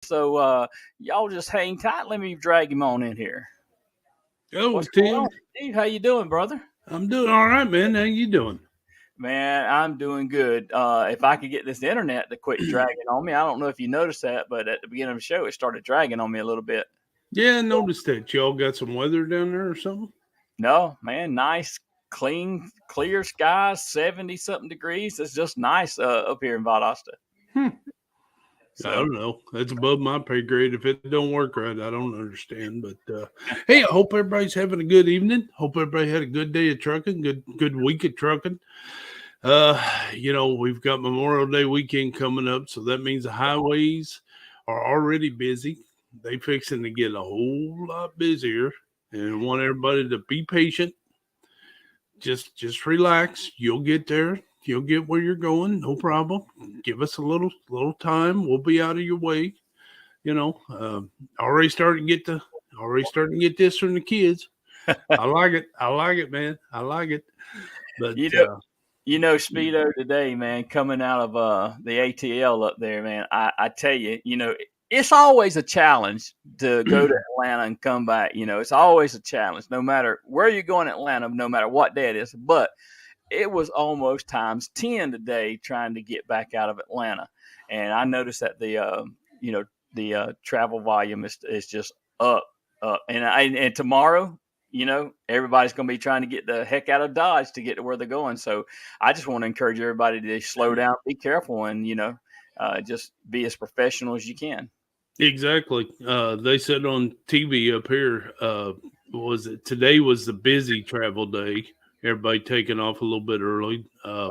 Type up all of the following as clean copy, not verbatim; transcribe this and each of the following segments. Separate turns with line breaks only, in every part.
So y'all just hang tight. Let me drag him on in here.
Oh,
What's going on,
Tim,
Steve? How you doing, brother?
I'm doing all right, man. How you doing?
Man, I'm doing good. If I could get this internet to quit dragging on me, I don't know if you noticed that, but at the beginning of the show, it started dragging on me a little bit.
Yeah, I noticed that y'all got some weather down there or something.
No, man, nice, clean, clear skies, 70 something degrees. It's just nice up here in Valdosta.
Hmm. I
So
don't know. That's above my pay grade. If it don't work right, I don't understand. But hey, I hope everybody's having a good evening. Hope everybody had a good day of trucking, good week of trucking. We've got Memorial Day weekend coming up, so that means the highways are already busy. They fixing to get a whole lot busier, and I want everybody to be patient. Just relax. You'll get there. You'll get where you're going. No problem. Give us a little time. We'll be out of your way. You know, already starting to get this from the kids. I like it. I like it, man. I like it. But
you know, Speedo today, man, coming out of the ATL up there, man. I tell you, it's always a challenge to go to Atlanta and come back. It's always a challenge, no matter where you're going in Atlanta, no matter what day it is. But it was almost times 10 today trying to get back out of Atlanta. And I noticed that the travel volume is just up, up. And tomorrow, everybody's going to be trying to get the heck out of Dodge to get to where they're going. So I just want to encourage everybody to slow down, be careful, and, just be as professional as you can.
exactly. They said on TV up here, was it today was the busy travel day. Everybody taking off a little bit early. I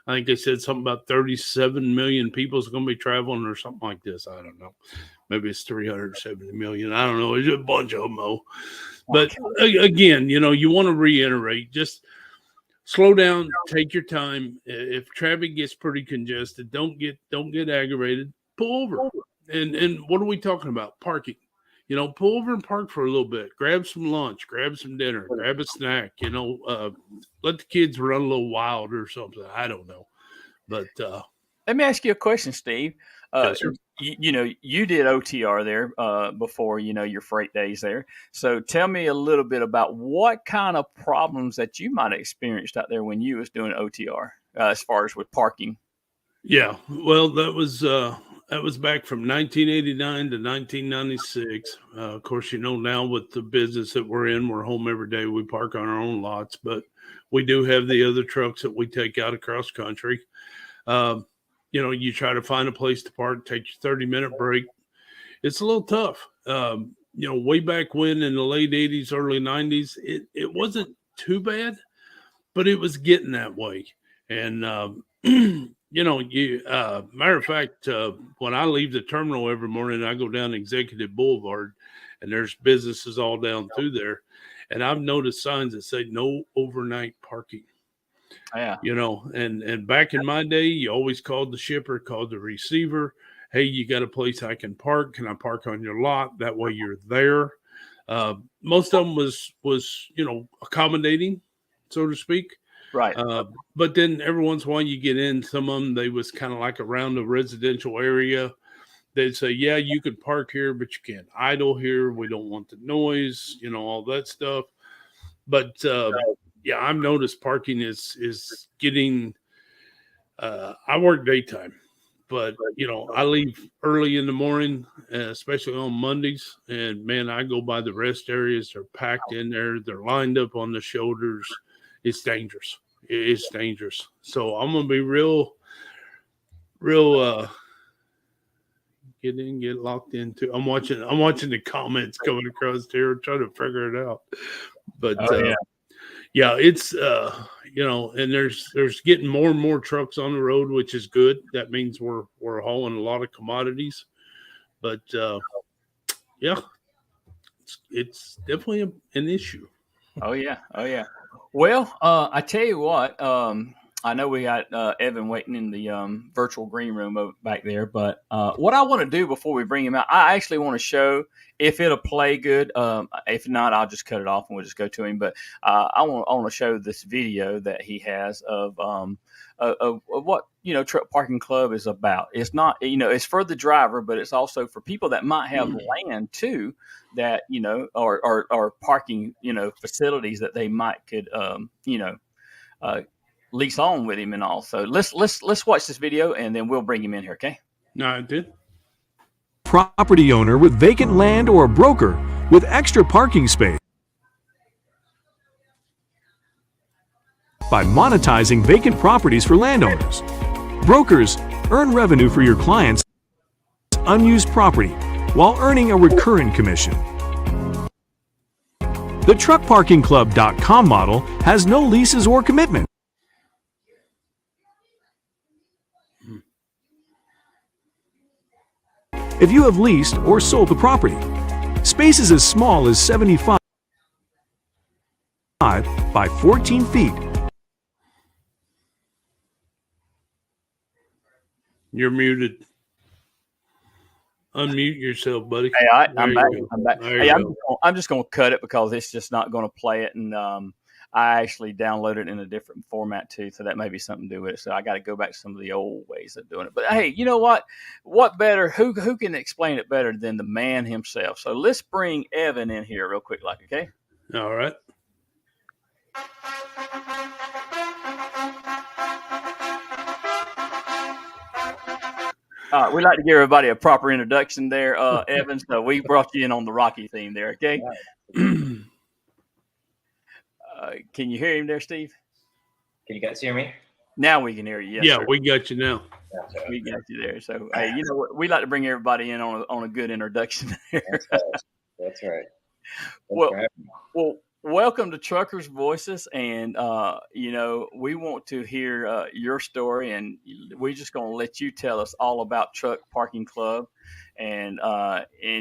think they said something about 37 million people is going to be traveling or something like this. I don't know. Maybe it's 370 million. I don't know. It's a bunch of them, though. But again, you want to reiterate, just slow down, take your time. If traffic gets pretty congested, don't get aggravated. Pull over. And what are we talking about? Parking. Pull over and park for a little bit. Grab some lunch, grab some dinner, grab a snack. Let the kids run a little wild or something. I don't know, but
Let me ask you a question, Steve. Uh,
yes, sir.
you did OTR there before, your freight days there. So tell me a little bit about what kind of problems that you might have experienced out there when you was doing OTR as far as with parking.
Yeah, well, that was back from 1989 to 1996. Of course, now with the business that we're in, we're home every day. We park on our own lots, but we do have the other trucks that we take out across country. Um, you try to find a place to park, take your 30-minute break. It's a little tough. Way back when in the late 80s, early 90s, it wasn't too bad, but it was getting that way. And matter of fact, when I leave the terminal every morning, I go down Executive Boulevard, and there's businesses all down through there, and I've noticed signs that say no overnight parking.
Yeah.
And back in my day, you always called the shipper, called the receiver. Hey, you got a place I can park? Can I park on your lot? That way you're there. Most of them was accommodating, so to speak.
Right.
Uh, but then every once in a while you get in, some of them, they was kind of like around the residential area. They'd say, yeah, you can park here, but you can't idle here. We don't want the noise, all that stuff. But yeah, I've noticed parking is getting. I work daytime, but I leave early in the morning, especially on Mondays. And man, I go by the rest areas. They're packed in there. They're lined up on the shoulders. It's dangerous. It's dangerous. So I'm gonna be real. Get locked into. I'm watching the comments coming across here, trying to figure it out. But
Oh yeah.
yeah, it's and there's getting more and more trucks on the road, which is good. That means we're hauling a lot of commodities. But yeah, it's definitely an issue.
Oh yeah. Oh yeah. Well, I tell you what. I know we got Evan waiting in the virtual green room back there, but what I want to do before we bring him out, I actually want to show if it'll play good. If not, I'll just cut it off and we'll just go to him. But I want to show this video that he has of what Truck Parking Club is about. It's not, it's for the driver, but it's also for people that might have land too, that, or parking, facilities that they might could, lease on with him and all. So let's watch this video and then we'll bring him in here. Okay.
No, I did.
Property owner with vacant land or a broker with extra parking space. By monetizing vacant properties for landowners, brokers earn revenue for your clients' unused property while earning a recurring commission. The TruckParkingClub.com model has no leases or commitment. If you have leased or sold the property, spaces as small as 75 by 14 feet.
You're muted. Unmute yourself, buddy.
Hey, I'm back. I'm back.
There
Hey,
you
I'm just going to cut it because it's just not going to play it. And I actually downloaded it in a different format too, so that may be something to do with it. So I got to go back to some of the old ways of doing it. But hey, you know what? What better? Who can explain it better than the man himself? So let's bring Evan in here real quick, okay?
All right.
We'd like to give everybody a proper introduction there, Evan. So we brought you in on the Rocky theme there, okay? Can you hear him there, Steve?
Can you guys hear me?
Now we can hear you. Yes,
yeah,
sir.
we got you now.
We got you there. So, hey, you know what? We like to bring everybody in on a good introduction there.
That's right.
Well, welcome to Truckers Voices, and we want to hear your story, and we're just going to let you tell us all about Truck Parking Club, and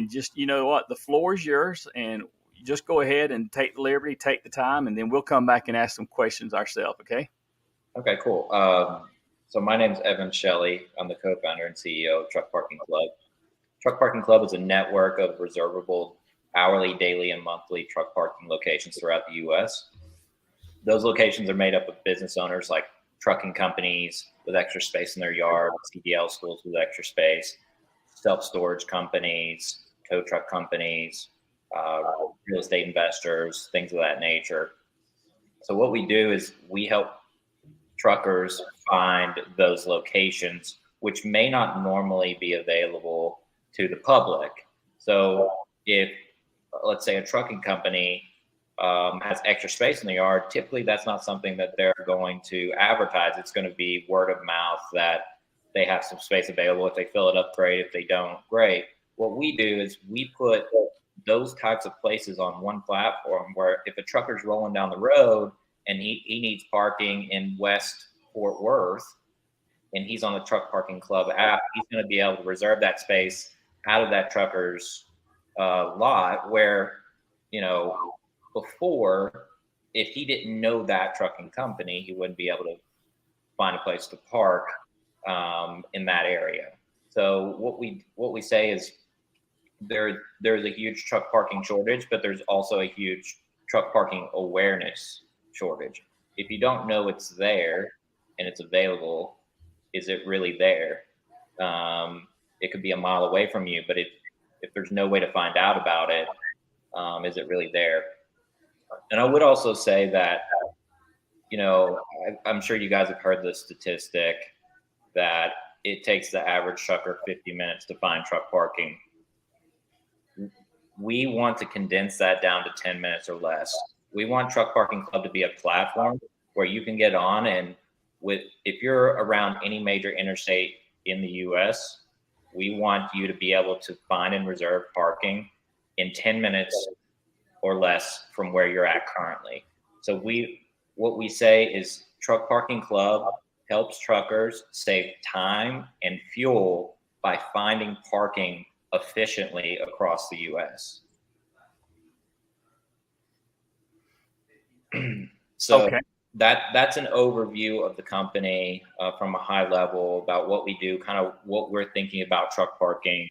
just the floor is yours, and just go ahead and take the liberty, take the time, and then we'll come back and ask some questions ourselves. Okay.
Okay, cool. So my name is Evan Shelley. I'm the co-founder and CEO of Truck Parking Club. Truck Parking Club is a network of reservable hourly, daily, and monthly truck parking locations throughout the U.S. Those locations are made up of business owners like trucking companies with extra space in their yard, CDL schools with extra space, self-storage companies, tow truck companies, real estate investors, things of that nature. So what we do is we help truckers find those locations which may not normally be available to the public. So if, let's say, a trucking company has extra space in the yard, typically that's not something that they're going to advertise. It's going to be word of mouth that they have some space available. If they fill it up, great. If they don't, great. What we do is we put those types of places on one platform where if a trucker's rolling down the road and he needs parking in West Fort Worth and he's on the Truck Parking Club app, he's going to be able to reserve that space out of that trucker's lot where, before, if he didn't know that trucking company, he wouldn't be able to find a place to park in that area. So what we say is there's a huge truck parking shortage, but there's also a huge truck parking awareness shortage. If you don't know it's there and it's available, is it really there? It could be a mile away from you, but if there's no way to find out about it, is it really there? And I would also say that, I'm sure you guys have heard the statistic that it takes the average trucker 50 minutes to find truck parking. We want to condense that down to 10 minutes or less. We want Truck Parking Club to be a platform where you can get on and if you're around any major interstate in the US, we want you to be able to find and reserve parking in 10 minutes or less from where you're at currently. So what we say is Truck Parking Club helps truckers save time and fuel by finding parking efficiently across the US. So
okay.
That's an overview of the company from a high level about what we do, kind of what we're thinking about truck parking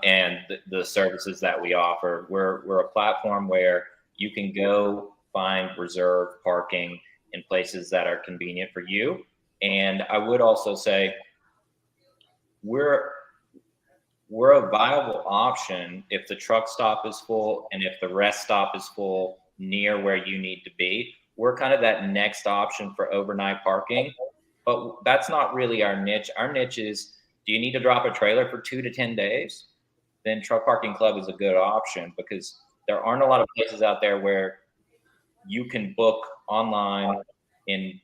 and the services that we offer. We're a platform where you can go find reserved parking in places that are convenient for you, And I would also say we're a viable option if the truck stop is full and if the rest stop is full near where you need to be. We're kind of that next option for overnight parking, but that's not really our niche. Our niche is, do you need to drop a trailer for 2 to 10 days? Then Truck Parking Club is a good option, because there aren't a lot of places out there where you can book online in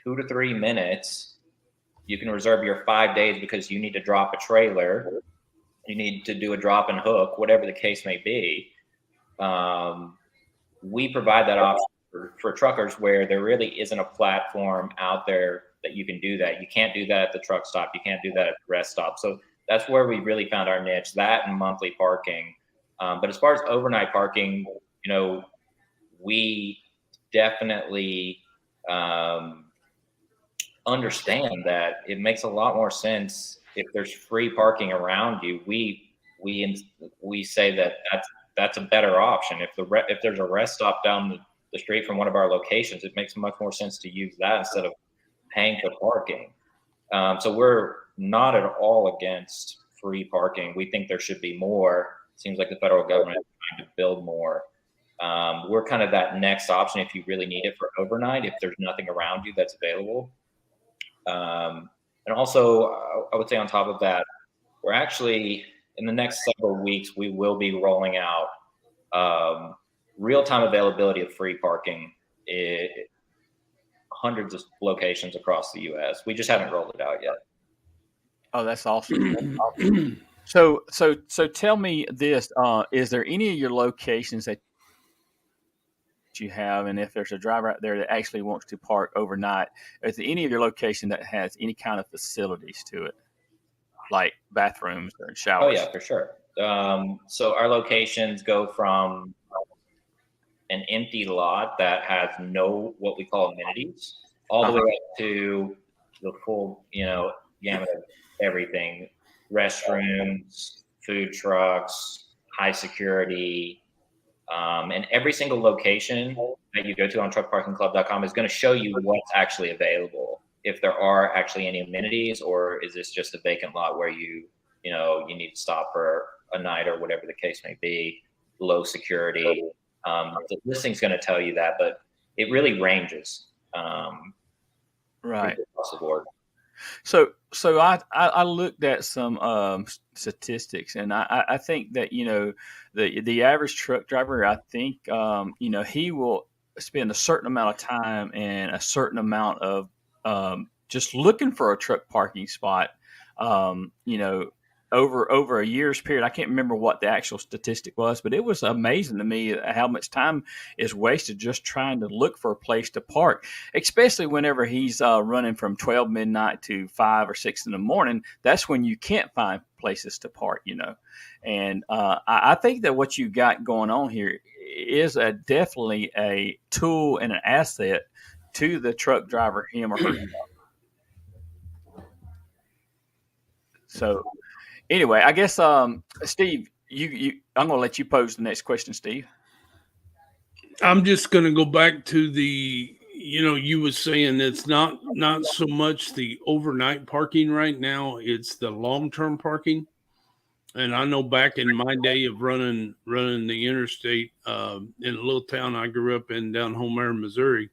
2 to 3 minutes. You can reserve your 5 days because you need to drop a trailer. You need to do a drop and hook, whatever the case may be. We provide that option for truckers where there really isn't a platform out there that you can do that. You can't do that at the truck stop. You can't do that at the rest stop. So that's where we really found our niche, that and monthly parking. But as far as overnight parking, we definitely understand that it makes a lot more sense if there's free parking around you. We say that that's a better option. If there's a rest stop down the street from one of our locations, it makes much more sense to use that instead of paying for parking. So we're not at all against free parking. We think there should be more. It seems like the federal government is trying to build more. We're kind of that next option if you really need it for overnight, if there's nothing around you that's available. And also, I would say on top of that, we're actually, in the next several weeks, we will be rolling out real-time availability of free parking in hundreds of locations across the U.S. We just haven't rolled it out yet.
Oh, that's awesome. That's awesome. So tell me this: is there any of your locations that you have, and if there's a driver out there that actually wants to park overnight, is there any of your location that has any kind of facilities to it, like bathrooms or showers?
Oh yeah, for sure. So our locations go from an empty lot that has no what we call amenities, all the way up to the full, gamut of everything: restrooms, food trucks, high security. And every single location that you go to on truckparkingclub.com is going to show you what's actually available, if there are actually any amenities, or is this just a vacant lot where you need to stop for a night or whatever the case may be, low security. The listing's going to tell you that, but it really ranges.
Right.
Across the board.
So I looked at some statistics, and I think that the average truck driver, I think he will spend a certain amount of time and a certain amount of just looking for a truck parking spot. Over a year's period. I can't remember what the actual statistic was, but it was amazing to me how much time is wasted just trying to look for a place to park, especially whenever he's running from 12 midnight to 5 or 6 in the morning. That's when you can't find places to park, And I think that what you got going on here is definitely a tool and an asset to the truck driver, him or herself. So anyway, I guess Steve, I'm going to let you pose the next question, Steve.
I'm just going to go back to the, you were saying it's not so much the overnight parking right now, it's the long-term parking. And I know back in my day of running the interstate in a little town I grew up in down home there in Missouri,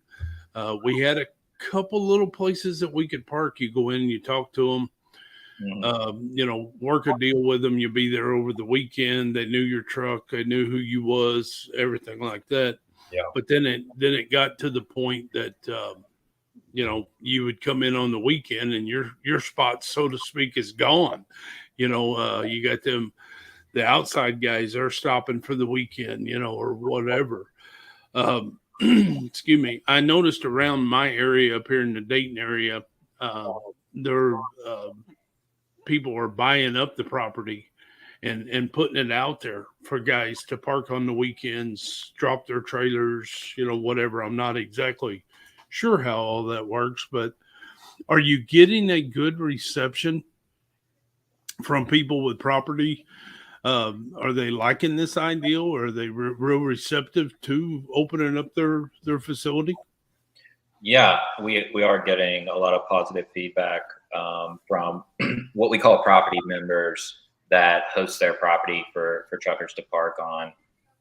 we had a couple little places that we could park. You go in, you talk to them. Work a deal with them. You'll be there over the weekend. They knew your truck. They knew who you was, everything like that.
Yeah.
But then it got to the point that, you would come in on the weekend and your spot, so to speak, is gone. You got the outside guys are stopping for the weekend, or whatever. Excuse me. I noticed around my area up here in the Dayton area, people are buying up the property and putting it out there for guys to park on the weekends, drop their trailers, whatever. I'm not exactly sure how all that works, but are you getting a good reception from people with property? Are they liking this ideal? Or are they real receptive to opening up their facility?
Yeah, we are getting a lot of positive feedback from what we call property members that host their property for truckers to park on.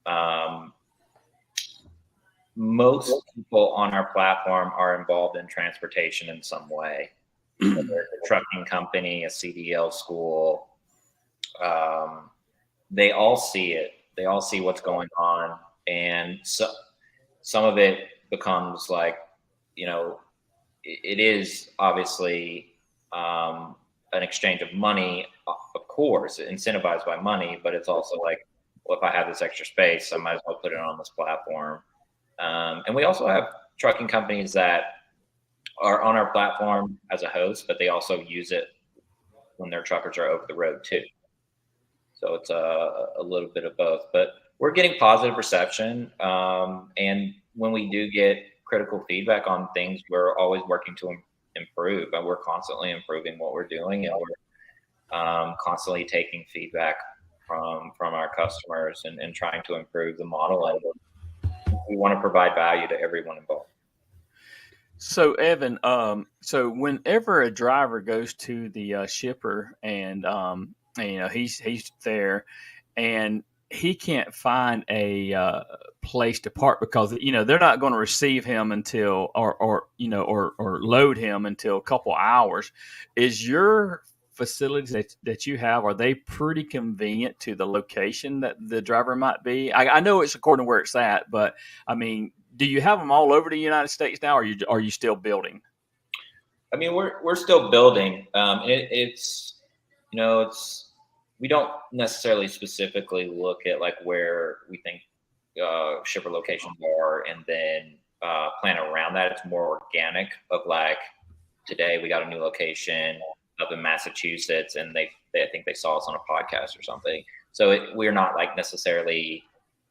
Um, most people on our platform are involved in transportation in some way, whether it's a trucking company, a CDL school. They all see it. They all see what's going on, and so some of it becomes like, you know, it is obviously an exchange of money, of course, incentivized by money, but it's also like, well, if I have this extra space, I might as well put it on this platform. And we also have trucking companies that are on our platform as a host, but they also use it when their truckers are over the road too. So it's a little bit of both, but we're getting positive reception. And when we do get critical feedback on things, we're always working to improve, and we're constantly improving what we're doing, and we're constantly taking feedback from our customers and trying to improve the model. And we want to provide value to everyone involved.
So Evan, so whenever a driver goes to the shipper and he's there, and he can't find a place to park because they're not going to receive him until or load him until a couple hours. Is your facilities that you have, are they pretty convenient to the location that the driver might be? I know it's according to where it's at, but I mean, do you have them all over the United States now, or are you still building?
I mean, we're still building. It's we don't necessarily specifically look at like where we think shipper locations are and then plan around that. It's more organic of like, today we got a new location up in Massachusetts, and I think they saw us on a podcast or something. So we're not like necessarily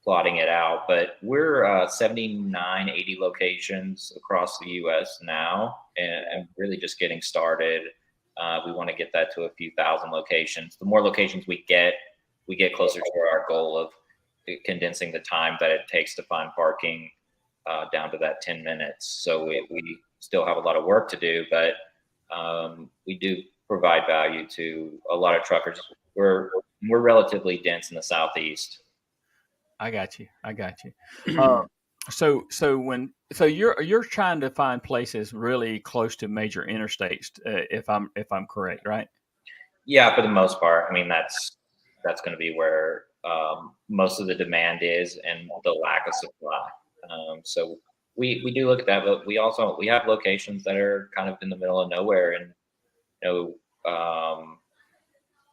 plotting it out, but we're 79, 80 locations across the U.S. now, and really just getting started. We want to get that to a few thousand locations. The more locations we get closer to our goal of condensing the time that it takes to find parking down to that 10 minutes. So we still have a lot of work to do, but we do provide value to a lot of truckers. We're relatively dense in the Southeast.
I got you. So you're trying to find places really close to major interstates, if I'm correct, right?
Yeah, for the most part. I mean, that's going to be where most of the demand is and the lack of supply. So we do look at that, but we have locations that are kind of in the middle of nowhere, and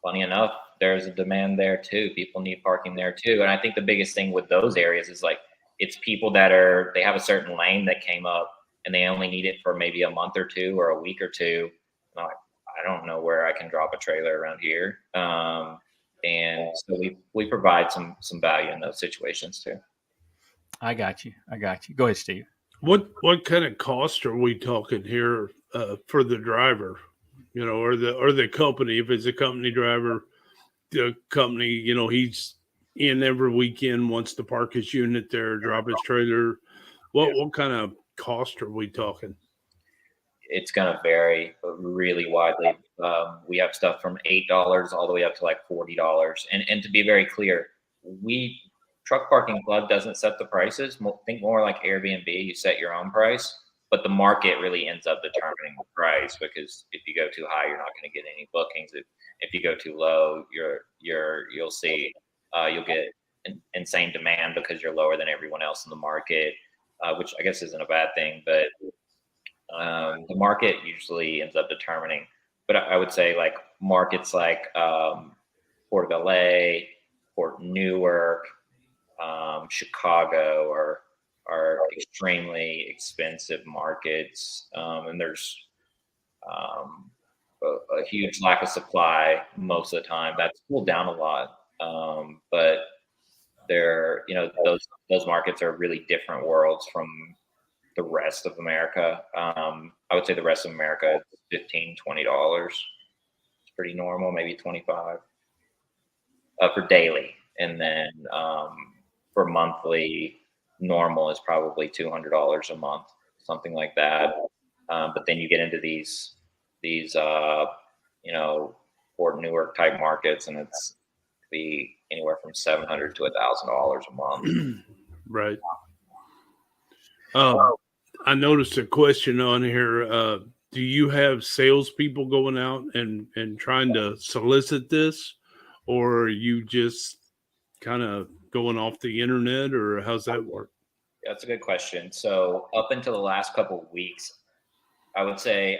funny enough, there's a demand there too. People need parking there too. And I think the biggest thing with those areas is like, it's people that they have a certain lane that came up and they only need it for maybe a month or two or a week or two. And like, I don't know where I can drop a trailer around here. And so we provide some value in those situations too.
I got you. Go ahead, Steve.
What kind of cost are we talking here for the driver? Or the company? If it's a company driver, the company, he's in every weekend, wants to park his unit there, drop his trailer. What kind of cost are we talking?
It's going to vary really widely. We have stuff from $8 all the way up to like $40. And to be very clear, Truck Parking Club doesn't set the prices. Think more like Airbnb. You set your own price, but the market really ends up determining the price, because if you go too high, you're not going to get any bookings. If you go too low, you'll see you'll get insane demand because you're lower than everyone else in the market, which I guess isn't a bad thing, but the market usually ends up determining. But I would say like markets like Port of LA, Port Newark, Chicago are extremely expensive markets, and there's a huge lack of supply most of the time. That's cooled down a lot, but those markets are really different worlds from the rest of America. I would say the rest of America is $15, $20. It's pretty normal, maybe $25 for daily, and then for monthly, normal is probably $200 a month. something like that. But then you get into these Fort Newark type markets, and it's be anywhere from $700 to $1,000 a month.
Right. I noticed a question on here. Do you have salespeople going out and trying to solicit this, or are you just kind of going off the internet, or how's that work?
That's a good question. So up until the last couple of weeks, I would say,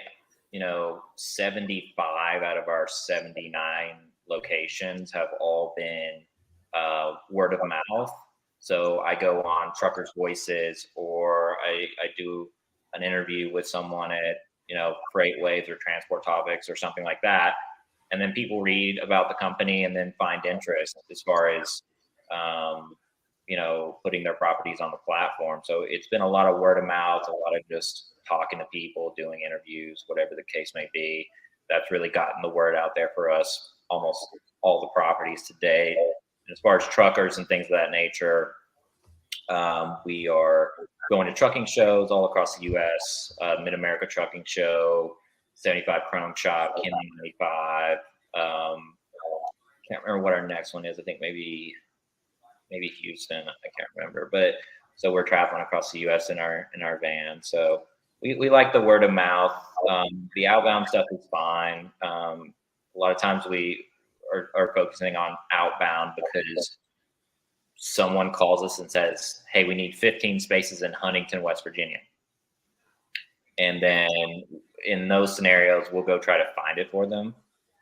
75 out of our 79 locations have all been word of mouth. So I go on Truckers Voices, or I do an interview with someone at, Freight Waves or Transport Topics or something like that. And then people read about the company and then find interest as far as, putting their properties on the platform. So it's been a lot of word of mouth, a lot of just talking to people, doing interviews, whatever the case may be. That's really gotten the word out there for us, almost all the properties to date. And as far as truckers and things of that nature, we are going to trucking shows all across the U.S., Mid-America Trucking Show, 75 Chrome Shop, Ken 95. Can't remember what our next one is. I think maybe Houston. I can't remember. But so we're traveling across the U.S. in our van. So we like the word of mouth. The outbound stuff is fine. A lot of times we are focusing on outbound because someone calls us and says, hey, we need 15 spaces in Huntington, West Virginia. And then in those scenarios, we'll go try to find it for them.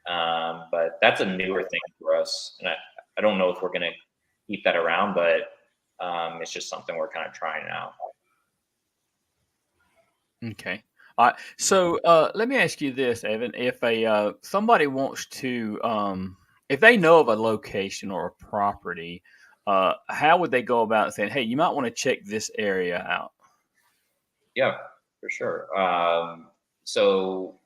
But that's a newer thing for us. And I don't know if we're going to keep that around, but it's just something we're kind of trying out.
Okay. All right. So let me ask you this, Evan. If somebody wants to, if they know of a location or a property, how would they go about saying, hey, you might want to check this area out?
Yeah, for sure. So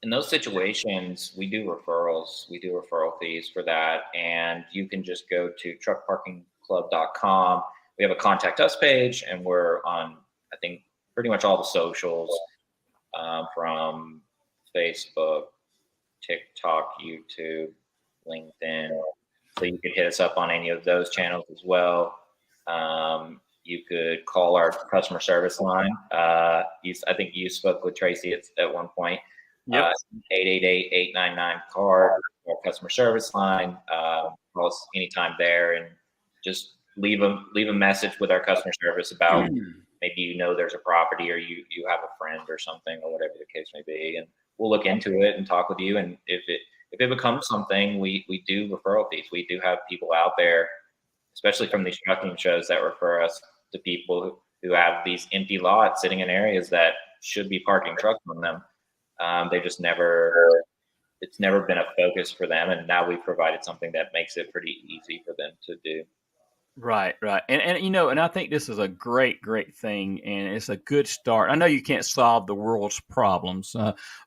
in those situations, we do referrals. We do referral fees for that. And you can just go to truckparkingclub.com. We have a contact us page, and we're on, I think, pretty much all the socials, from Facebook, TikTok, YouTube, LinkedIn. So you could hit us up on any of those channels as well. You could call our customer service line. I think you spoke with Tracy at one point.
Yep.
888-899-CARD, our customer service line. Call us anytime there, and just leave a message with our customer service about maybe there's a property, or you have a friend or something, or whatever the case may be, and we'll look into it and talk with you. And if it becomes something, we do referral fees. We do have people out there, especially from these trucking shows, that refer us to people who have these empty lots sitting in areas that should be parking trucks on them. It's never been a focus for them. And now we've provided something that makes it pretty easy for them to do.
Right. And and I think this is a great thing, and it's a good start. I know you can't solve the world's problems,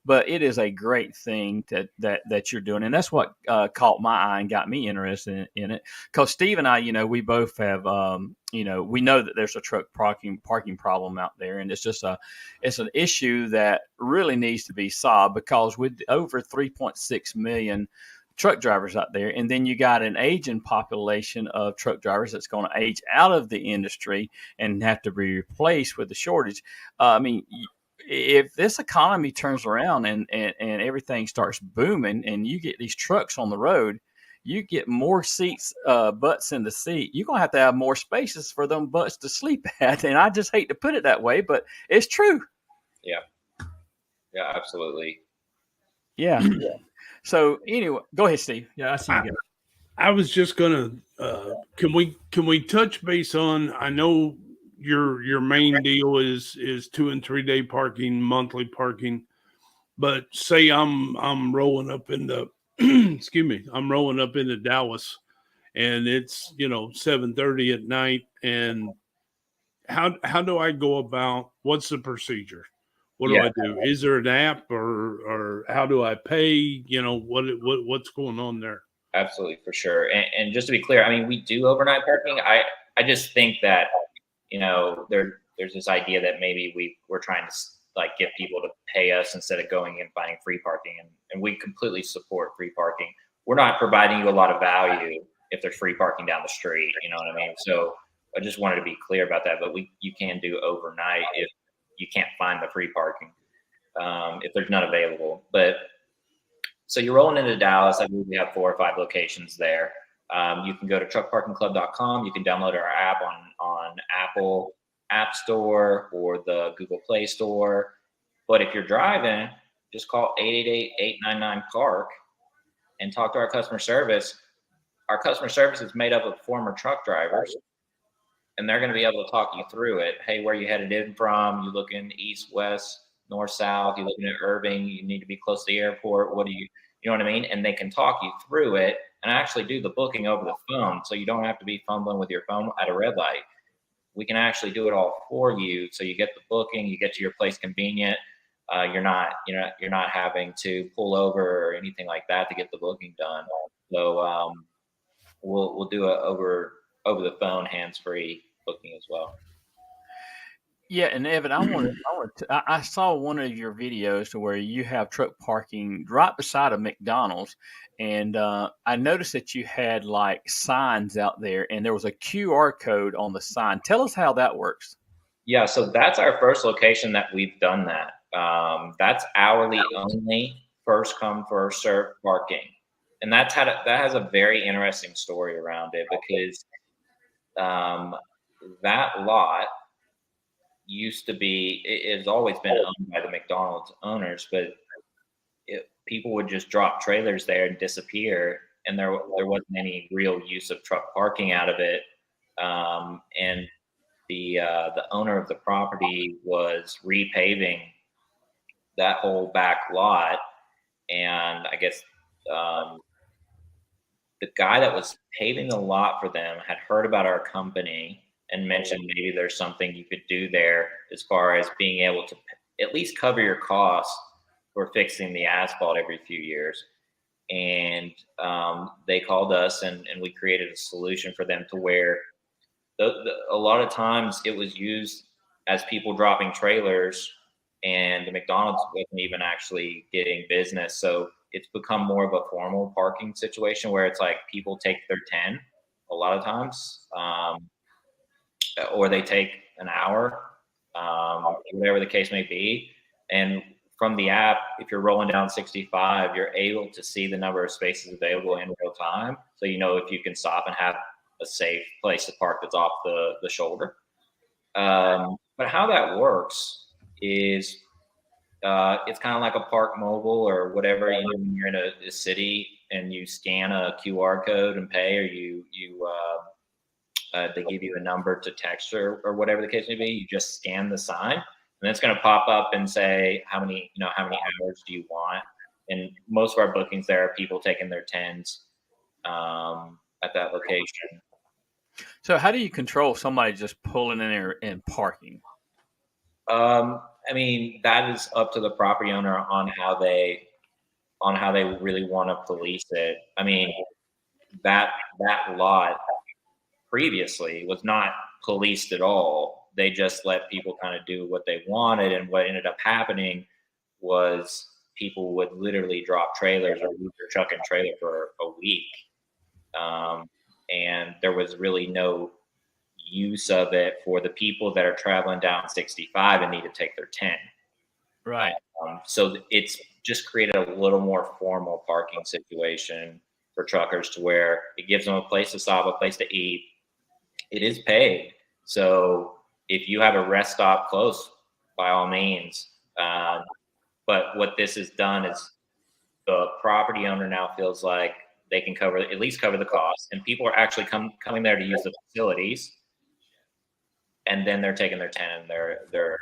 but it is a great thing that you're doing, and that's what caught my eye and got me interested in it. Because Steve and I, we both have, we know that there's a truck parking problem out there, and it's an issue that really needs to be solved, because with over 3.6 million truck drivers out there, and then you got an aging population of truck drivers that's going to age out of the industry and have to be replaced with the shortage. If this economy turns around and everything starts booming, and you get these trucks on the road, you get more seats, butts in the seat. You're going to have more spaces for them butts to sleep at. And I just hate to put it that way, but it's true.
Yeah, absolutely.
Yeah. So anyway, go ahead, Steve. Yeah, I see you go.
I was just gonna. Can we touch base on? I know your main deal is 2 and 3 day parking, monthly parking, but say I'm rolling up into excuse me, I'm rolling up into Dallas, and it's 7:30 at night, and how do I go about? What's the procedure? What do I do? Is there an app, or how do I pay? What's going on there?
Absolutely, for sure. And just to be clear, we do overnight parking. I just think that, there's this idea that maybe we're trying to like get people to pay us instead of going and finding free parking, and we completely support free parking. We're not providing you a lot of value if there's free parking down the street, you know what I mean? So I just wanted to be clear about that, but you can do overnight if you can't find the free parking, if there's none available. But so you're rolling into Dallas. I believe we have 4 or 5 locations there. You can go to truckparkingclub.com. You can download our app on Apple App Store or the Google Play Store. But if you're driving, just call 888-899-PARK and talk to our customer service. Our customer service is made up of former truck drivers, and they're going to be able to talk you through it. Hey, where you headed in from? You looking east, west, north, south? You looking at Irving? You need to be close to the airport. What do you know what I mean? And they can talk you through it and actually do the booking over the phone, so you don't have to be fumbling with your phone at a red light. We can actually do it all for you, so you get the booking, you get to your place convenient. You're not having to pull over or anything like that to get the booking done. So we'll do it over the phone, hands-free booking as well.
Yeah, and Evan, I saw one of your videos to where you have truck parking right beside a McDonald's, and I noticed that you had like signs out there, and there was a QR code on the sign. Tell us how that works.
Yeah, so that's our first location that we've done that. That's hourly only, first come, first serve parking. And that has a very interesting story around it, because that lot used to be, it has always been owned by the McDonald's owners, but people would just drop trailers there and disappear, and there wasn't any real use of truck parking out of it. And the owner of the property was repaving that whole back lot, and I guess the guy that was paving the lot for them had heard about our company and mentioned maybe there's something you could do there as far as being able to at least cover your costs for fixing the asphalt every few years. And they called us, and we created a solution for them to where a lot of times it was used as people dropping trailers, and the McDonald's wasn't even actually getting business. So it's become more of a formal parking situation where it's like people take their 10 a lot of times, or they take an hour, whatever the case may be. And from the app, if you're rolling down 65, you're able to see the number of spaces available in real time. So you know if you can stop and have a safe place to park that's off the shoulder. But how that works is it's kind of like a Park Mobile or whatever. You know, when you're in a city and you scan a QR code and pay, or they give you a number to text or whatever the case may be. You just scan the sign, and it's going to pop up and say how many hours do you want. And most of our bookings there are people taking their 10s at that location.
So how do you control somebody just pulling in there and parking?
I mean, that is up to the property owner on how they really want to police it. I mean, that lot previously was not policed at all. They just let people kind of do what they wanted, and what ended up happening was people would literally drop trailers or leave their truck and trailer for a week, and there was really no use of it for the people that are traveling down 65 and need to take their 10.
Right.
So it's just created a little more formal parking situation for truckers, to where it gives them a place to stop, a place to eat. It is paid. So if you have a rest stop close, by all means. But what this has done is the property owner now feels like they can at least cover the cost, and people are actually coming there to use the facilities. And then they're taking their 10 and they're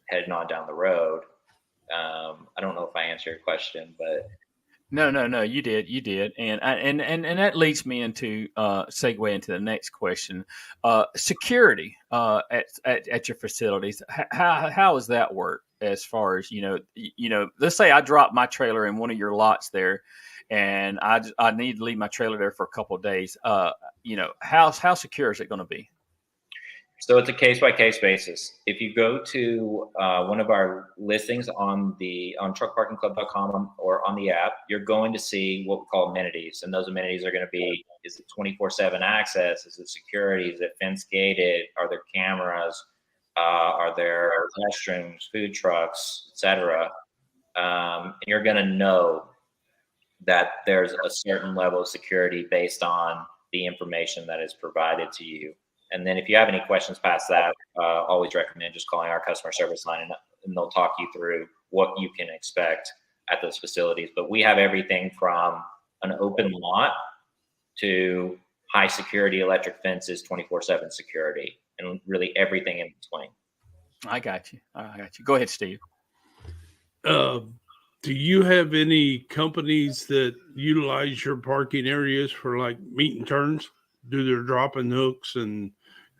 heading on down the road. I don't know if I answered your question, but
No, you did, and that leads me into segue into the next question. Security at your facilities. How does that work? As far as let's say I drop my trailer in one of your lots there, and I need to leave my trailer there for a couple of days. How secure is it going to be?
So it's a case-by-case basis. If you go to one of our listings on truckparkingclub.com or on the app, you're going to see what we call amenities. And those amenities are going to be, is it 24/7 access? Is it security? Is it fence gated? Are there cameras? Are there restrooms, food trucks, etc.? And you're going to know that there's a certain level of security based on the information that is provided to you. And then if you have any questions past that, always recommend just calling our customer service line, and they'll talk you through what you can expect at those facilities. But we have everything from an open lot to high security electric fences, 24/7 security, and really everything in between.
I got you. Go ahead, Steve.
Do you have any companies that utilize your parking areas for like meet and turns? Do their dropping hooks and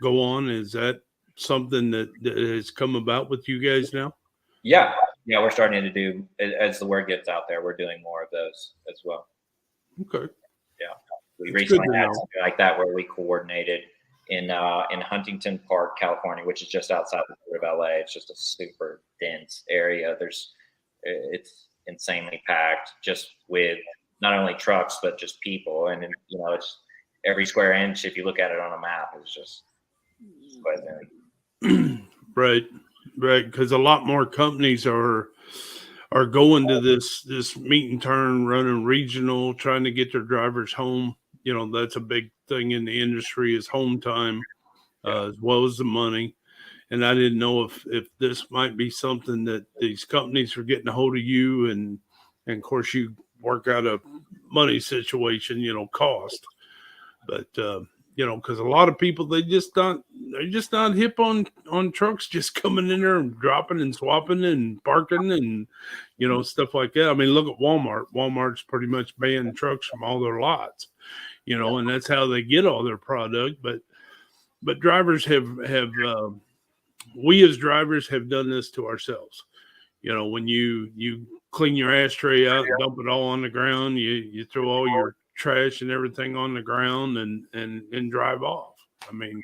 go on? Is that something that has come about with you guys now?
Yeah, we're starting to do, as the word gets out there, we're doing more of those as well.
Okay.
Yeah, we recently had something like that where we coordinated in Huntington Park, California, which is just outside the port of LA. It's just a super dense area. It's insanely packed, just with not only trucks but just people, and it's every square inch. If you look at it on a map, it's just quite big.
Right. Because a lot more companies are going to this meet and turn, running regional, trying to get their drivers home. That's a big thing in the industry, is home time, as well as the money. And I didn't know if this might be something that these companies are getting a hold of you, and of course you work out a money situation, cost. But because a lot of people, they're just not hip on trucks just coming in there and dropping and swapping and parking and stuff like that. I mean, look at Walmart. Walmart's pretty much banned trucks from all their lots, and that's how they get all their product. But drivers have we as drivers have done this to ourselves. When you clean your ashtray out, dump it all on the ground, you throw all your trash and everything on the ground and drive off. I mean,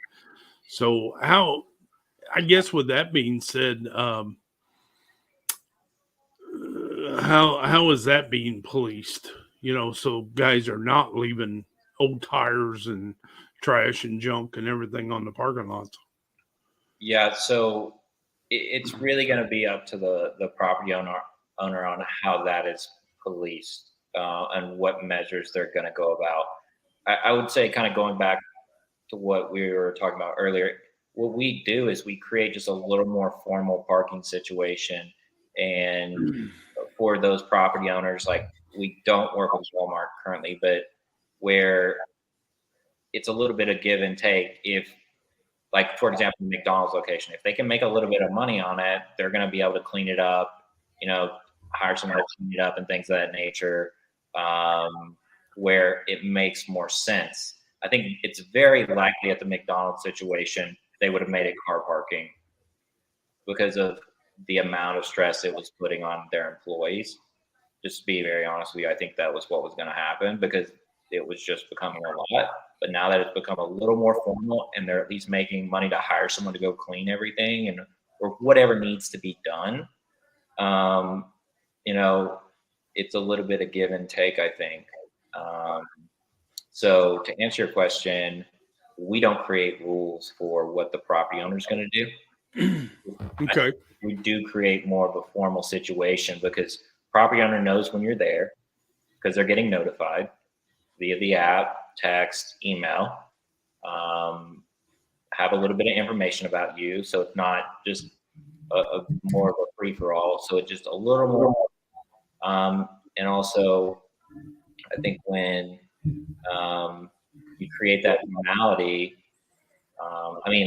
so I guess with that being said, how is that being policed? So guys are not leaving old tires and trash and junk and everything on the parking lots.
Yeah, so it's really going to be up to the property owner on how that is policed, and what measures they're going to go about. I would say, kind of going back to what we were talking about earlier, what we do is we create just a little more formal parking situation. And for those property owners, like, we don't work with Walmart currently, but where it's a little bit of give and take. If, like, for example, McDonald's location, if they can make a little bit of money on it, they're going to be able to clean it up, hire someone to clean it up and things of that nature, where it makes more sense. I think it's very likely at the McDonald's situation, they would have made it car parking because of the amount of stress it was putting on their employees. Just to be very honest with you, I think that was what was going to happen, because it was just becoming a lot. But now that it's become a little more formal, and they're at least making money to hire someone to go clean everything or whatever needs to be done, it's a little bit of give and take, I think. So to answer your question, we don't create rules for what the property owner is going to do.
Okay.
We do create more of a formal situation, because property owner knows when you're there, because they're getting notified via the app, text, email, have a little bit of information about you. So it's not just a more of a free for all. So it's just a little more. And also, I think when you create that normality,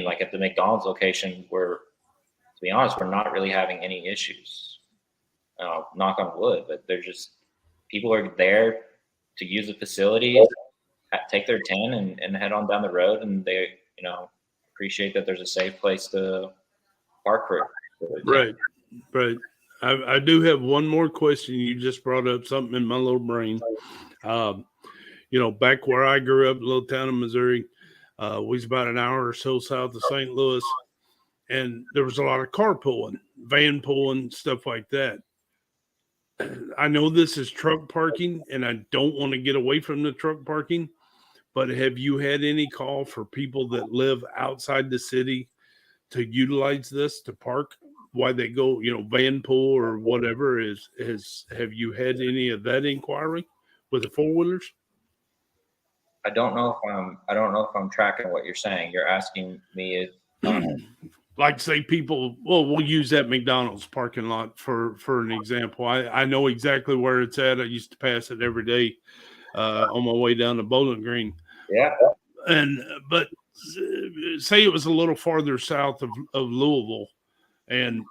like at the McDonald's location, to be honest, we're not really having any issues. Knock on wood, but they're just, people are there to use the facilities, take their 10 and head on down the road, and they, appreciate that there's a safe place to park for.
Right. I do have one more question. You just brought up something in my little brain. Back where I grew up, a little town in Missouri, was about an hour or so south of St. Louis, and there was a lot of carpooling, van pulling, stuff like that. I know this is truck parking, and I don't want to get away from the truck parking, but have you had any call for people that live outside the city to utilize this to park while they go, van pool or whatever? Have you had any of that inquiry with the four-wheelers?
I don't know if I'm tracking what you're saying. You're asking me if
like say people, we'll use that McDonald's parking lot for an example. I know exactly where it's at. I used to pass it every day on my way down to Bowling Green.
Yeah.
But say it was a little farther south of Louisville, and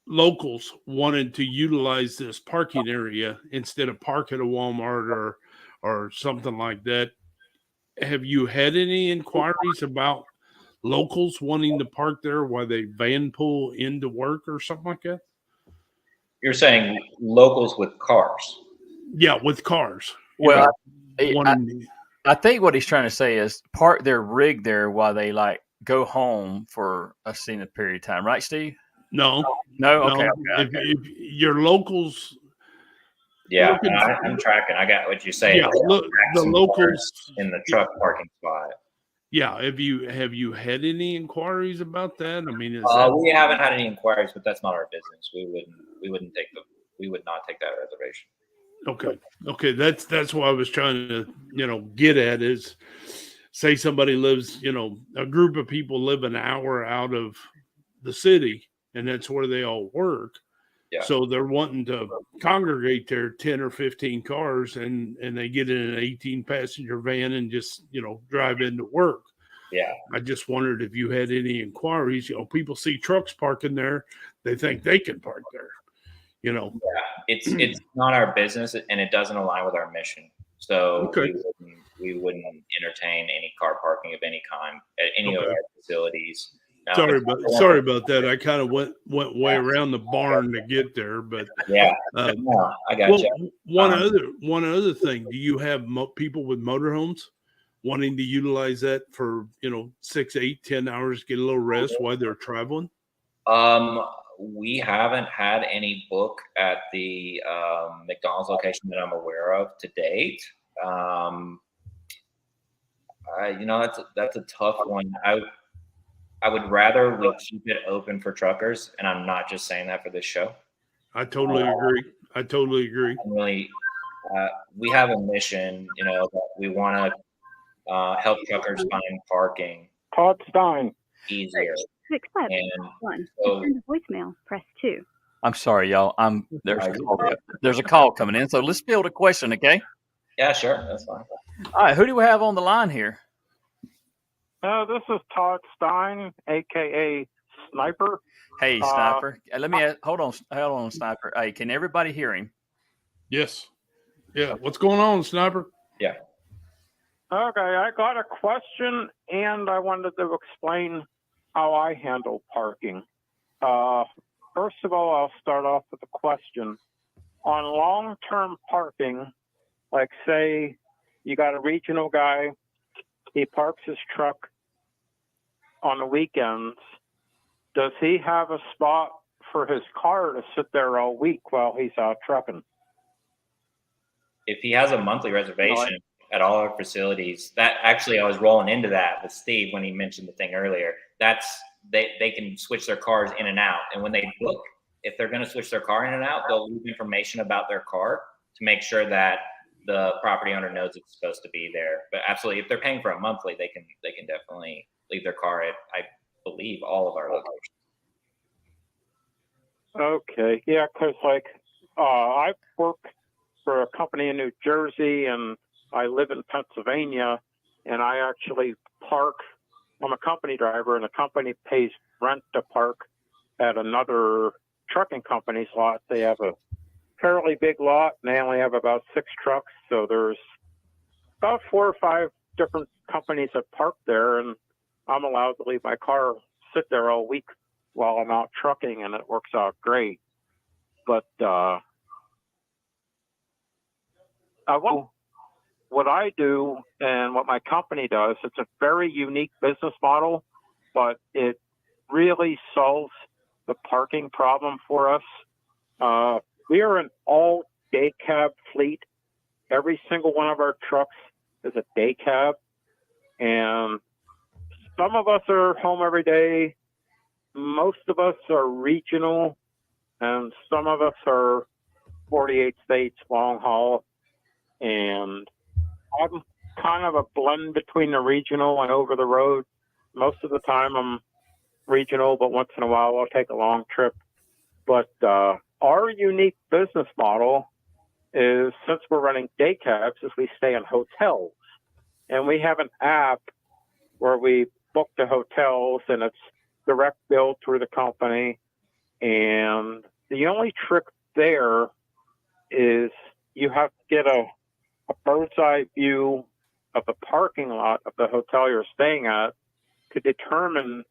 locals wanted to utilize this parking area instead of park at a Walmart or something like that. Have you had any inquiries about locals wanting to park there while they van pull into work or something like that?
You're saying locals with cars?
Yeah, with cars.
Well, I think what he's trying to say is park their rig there while they go home for a extended period of time, right, Steve?
No.
Okay.
If your locals,
yeah, I'm tracking. I got what you say.
Yeah, the locals
in the truck parking spot.
Yeah, have you had any inquiries about that? I mean,
we haven't had any inquiries, but that's not our business. We would not take that reservation.
Okay. That's what I was trying to get at is, say somebody lives, a group of people live an hour out of the city, and that's where they all work. Yeah. So they're wanting to congregate their 10 or 15 cars, and they get in an 18-passenger van and just, drive into work.
Yeah.
I just wondered if you had any inquiries. People see trucks parking there. They think they can park there, Yeah,
it's not our business, and it doesn't align with our mission. So we wouldn't entertain any car parking of any kind at any of our facilities.
Now, sorry about that. I kind of went way around the barn to get there, but
no, I got you.
One other thing. Do you have people with motorhomes wanting to utilize that for 6, 8, 10 hours, get a little rest while they're traveling?
We haven't had any book at the McDonald's location that I'm aware of to date. That's a tough one. I would rather we keep it open for truckers, and I'm not just saying that for this show.
I totally agree.
I'm really, we have a mission, that we want to help truckers find parking.
Todd Stein.
Easier.
To accept, one. To send a voicemail, press 2.
I'm sorry, y'all. There's a call coming in, so let's field a question, okay?
Yeah, sure. That's fine.
All right, who do we have on the line here?
This is Todd Stein, a.k.a. Sniper.
Hey, Sniper. Let me hold on, Sniper. Hey, can everybody hear him?
Yes. Yeah. What's going on, Sniper?
Yeah.
Okay, I got a question, and I wanted to explain how I handle parking. First of all, I'll start off with a question. On long-term parking, like say you got a regional guy, he parks his truck on the weekends, does he have a spot for his car to sit there all week while he's out trucking?
If he has a monthly reservation at all our facilities, that actually I was rolling into that with Steve when he mentioned the thing earlier. That's they can switch their cars in and out, and when they book, if they're going to switch their car in and out, they'll leave information about their car to make sure that the property owner knows it's supposed to be there. But absolutely, if they're paying for a monthly, they can definitely leave their car at, I believe, all of our locations.
Okay, yeah, because I work for a company in New Jersey, and I live in Pennsylvania, and I actually park. I'm a company driver, and the company pays rent to park at another trucking company's lot. They have a fairly big lot, and they only have about 6 trucks, so there's about 4 or 5 different companies that park there, and I'm allowed to leave my car sit there all week while I'm out trucking, and it works out great. But what I do and what my company does, it's a very unique business model, but it really solves the parking problem for us. We are an all day cab fleet. Every single one of our trucks is a day cab, and some of us are home every day. Most of us are regional, and some of us are 48 states long haul. And I'm kind of a blend between the regional and over the road. Most of the time I'm regional, but once in a while I'll take a long trip. But our unique business model is, since we're running day cabs, is we stay in hotels. And we have an app where we book the hotels, and it's direct billed through the company. And the only trick there is you have to get a bird's eye view of the parking lot of the hotel you're staying at to determine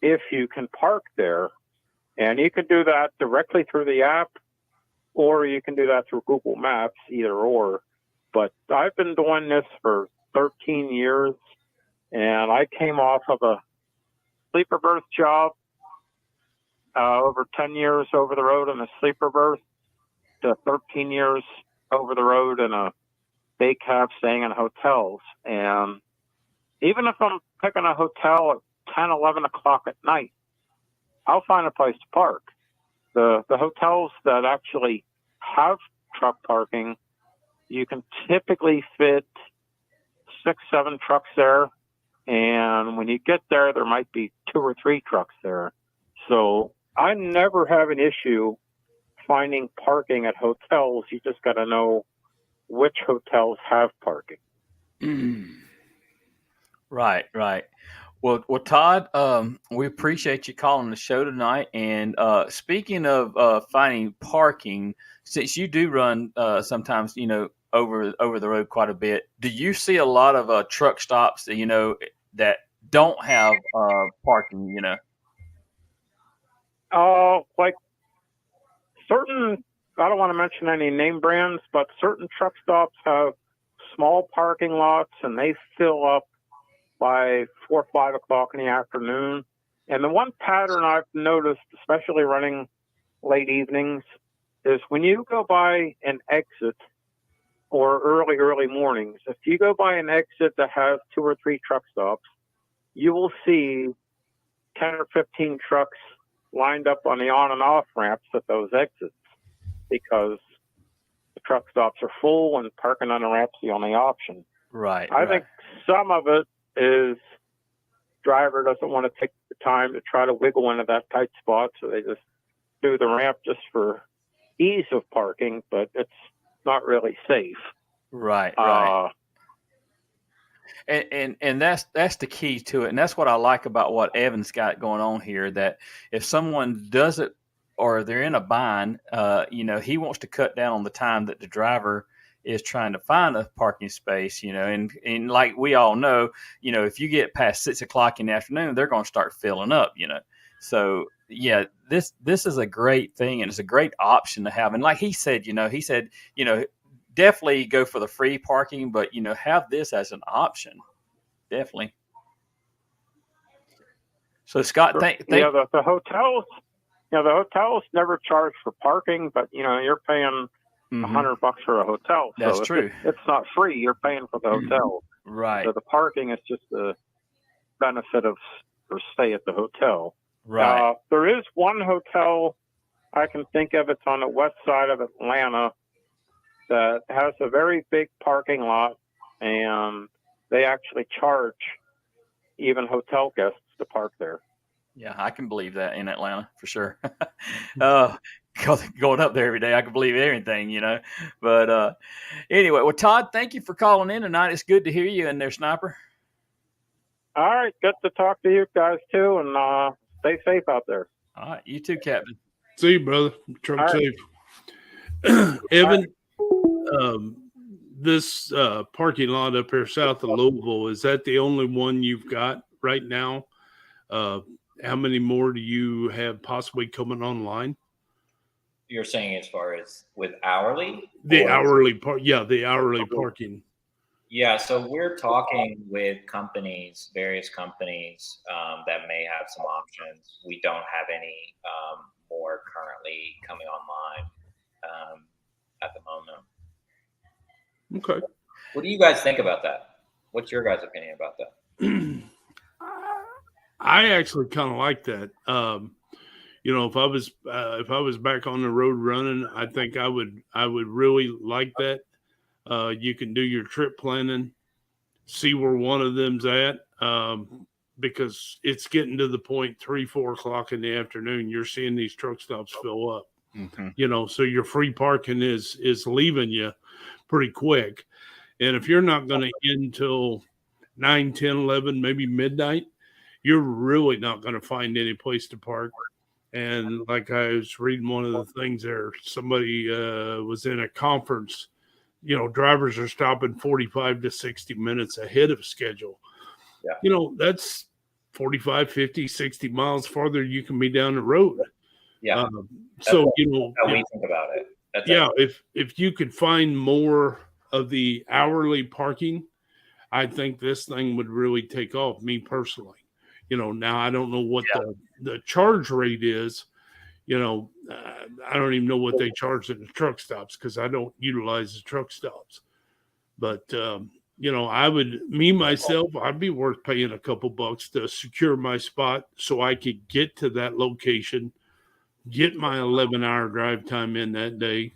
if you can park there. And you can do that directly through the app, or you can do that through Google Maps, either or. But I've been doing this for 13 years, and I came off of a sleeper berth job, over 10 years over the road in a sleeper berth, to 13 years over the road in a day cab staying in hotels. And even if I'm picking a hotel at 10, 11 o'clock at night, I'll find a place to park. The hotels that actually have truck parking, you can typically fit 6, 7 trucks there. And when you get there, there might be 2 or 3 trucks there. So I never have an issue finding parking at hotels. You just got to know which hotels have parking.
Right. Well, Todd, we appreciate you calling the show tonight. And speaking of finding parking, since you do run sometimes, over the road quite a bit, do you see a lot of truck stops, that don't have parking?
Like certain, I don't want to mention any name brands, but certain truck stops have small parking lots, and they fill up by 4 or 5 o'clock in the afternoon. And the one pattern I've noticed, especially running late evenings, is when you go by an exit or early mornings, if you go by an exit that has 2 or 3 truck stops, you will see 10 or 15 trucks lined up on the on and off ramps at those exits, because the truck stops are full and parking on the ramp's the only option.
Right.
I think some of it is driver doesn't want to take the time to try to wiggle into that tight spot, so they just do the ramp just for ease of parking, but it's not really safe.
Right. And that's the key to it. And that's what I like about what Evan's got going on here, that if someone does it or they're in a bind, he wants to cut down on the time that the driver is trying to find a parking space, and like we all know, if you get past 6 o'clock in the afternoon, they're going to start filling up, So yeah, this is a great thing, and it's a great option to have. And like he said, definitely go for the free parking, but have this as an option. Definitely. So Scott,
the hotels, the hotels never charge for parking, but you're paying $100 for a hotel. So
that's true.
It's not free. You're paying for the hotel.
Right.
So the parking is just the benefit of or stay at the hotel.
Right.
There is one hotel I can think of. It's on the west side of Atlanta that has a very big parking lot, and they actually charge even hotel guests to park there.
Yeah, I can believe that in Atlanta for sure. Going up there every day, I can believe anything, But anyway, well, Todd, thank you for calling in tonight. It's good to hear you in there, Sniper.
All right, good to talk to you guys too, and stay safe out there.
All right, you too, Captain.
See you, brother. Truck safe. Evan, this parking lot up here south of Louisville, is that the only one you've got right now? How many more do you have possibly coming online?
You're saying as far as with hourly?
The hourly parking.
Yeah, so we're talking with companies, various companies that may have some options. We don't have any more currently coming online at the moment.
Okay.
What do you guys think about that? What's your guys' opinion about that?
I actually kind of like that. If I was back on the road running, I think I would really like that. You can do your trip planning, see where one of them's at, because it's getting to the point 3-4 o'clock in the afternoon. You're seeing these truck stops fill up.
Mm-hmm.
So your free parking is leaving you pretty quick. And if you're not going to end till 9, 10, 11, maybe midnight, you're really not going to find any place to park. And like I was reading one of the things there, somebody was in a conference. Drivers are stopping 45 to 60 minutes ahead of schedule.
Yeah.
That's 45, 50, 60 miles farther you can be down the road.
Yeah.
So,
how we think about it.
If you could find more of the hourly parking, I think this thing would really take off, me personally. Now I don't know what the charge rate is. I don't even know what they charge at the truck stops because I don't utilize the truck stops. But, I'd be worth paying a couple bucks to secure my spot so I could get to that location, get my 11-hour drive time in that day,